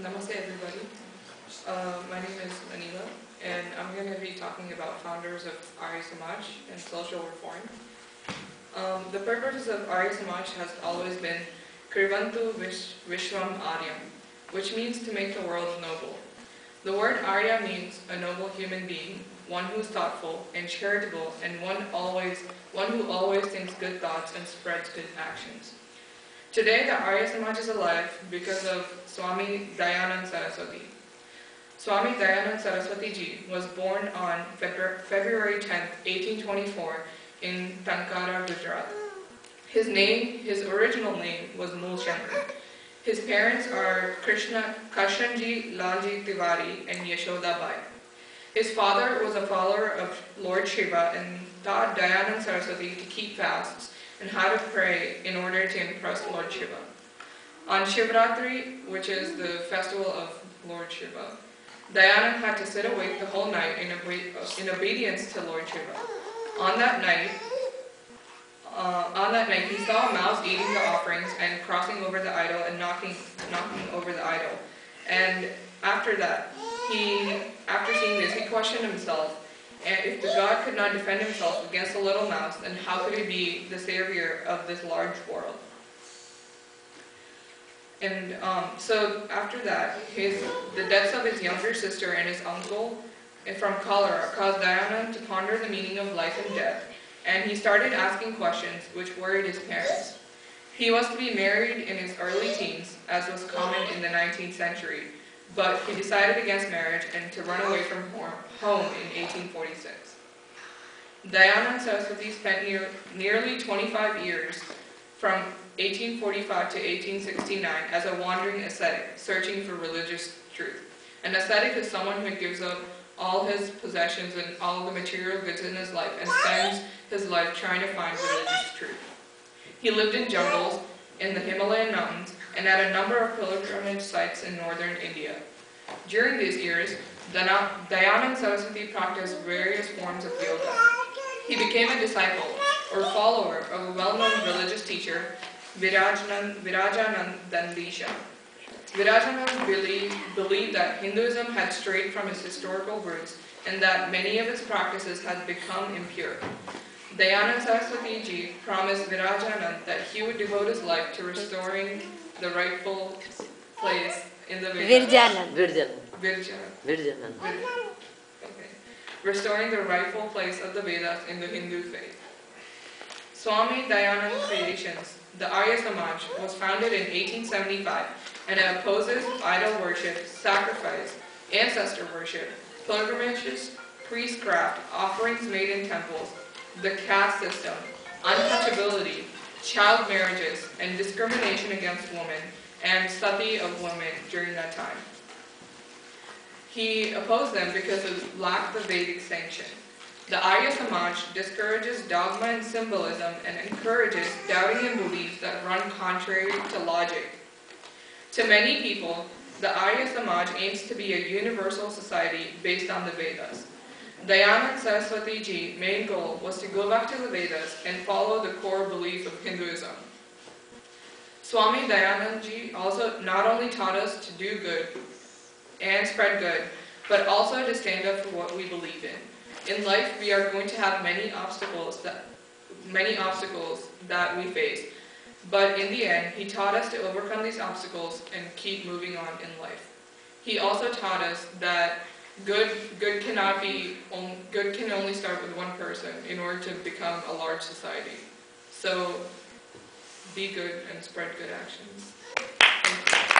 Namaste everybody. My name is Anila and I'm going to be talking about founders of Arya Samaj and social reform. The purpose of Arya Samaj has always been Krivantu Vishwam Aryam, which means to make the world noble. The word Arya means a noble human being, one who is thoughtful and charitable, and one who always thinks good thoughts and spreads good actions. Today, the Arya Samaj is alive because of Swami Dayanand Saraswati. Swami Dayanand Saraswati ji was born on February 10, 1824 in Tankara, Gujarat. His original name was Mool Shankar. His parents are Kashanji Lalji Tiwari and Yashoda Bai. His father was a follower of Lord Shiva and taught Dayanand Saraswati to keep fasts and how to pray in order to impress Lord Shiva. On Shivratri, which is the festival of Lord Shiva, Dayanand had to sit awake the whole night in obedience to Lord Shiva. On that night, he saw a mouse eating the offerings and crossing over the idol and knocking over the idol. And after seeing this, he questioned himself, and if the god could not defend himself against a little mouse, then how could he be the savior of this large world? And so after that, the deaths of his younger sister and his uncle from cholera caused Dayanand to ponder the meaning of life and death, and he started asking questions which worried his parents. He was to be married in his early teens, as was common in the 19th century, but he decided against marriage and to run away from home in 1846. Dayanand Saraswati spent nearly 25 years from 1845 to 1869 as a wandering ascetic, searching for religious truth. An ascetic is someone who gives up all his possessions and all the material goods in his life and spends his life trying to find religious truth. He lived in jungles, in the Himalayan mountains, and at a number of pilgrimage sites in northern India. During these years, Dayanand Saraswati practiced various forms of yoga. He became a disciple or follower of a well-known religious teacher, Virajanand Dandisha. Virajanand believed that Hinduism had strayed from its historical roots and that many of its practices had become impure. Dayanand Saraswati ji promised Virajanand that he would devote his life to restoring the rightful place in the Vedas. Virjanand. Okay. Restoring the rightful place of the Vedas in the Hindu faith. Swami Dayanand Creations, the Arya Samaj, was founded in 1875 and it opposes idol worship, sacrifice, ancestor worship, pilgrimages, priestcraft, offerings made in temples, the caste system, untouchability, child marriages, and discrimination against women, and sati of women during that time. He opposed them because it lacked the Vedic sanction. The Arya Samaj discourages dogma and symbolism and encourages doubting and beliefs that run contrary to logic. To many people, the Arya Samaj aims to be a universal society based on the Vedas. Dayanand Saraswati ji's main goal was to go back to the Vedas and follow the core belief of Hinduism. Swami Dayanand ji also not only taught us to do good and spread good, but also to stand up for what we believe in. In life, we are going to have many obstacles that we face, but in the end, he taught us to overcome these obstacles and keep moving on in life. He also taught us that good can only start with one person in order to become a large society. So, be good and spread good actions. Thank you.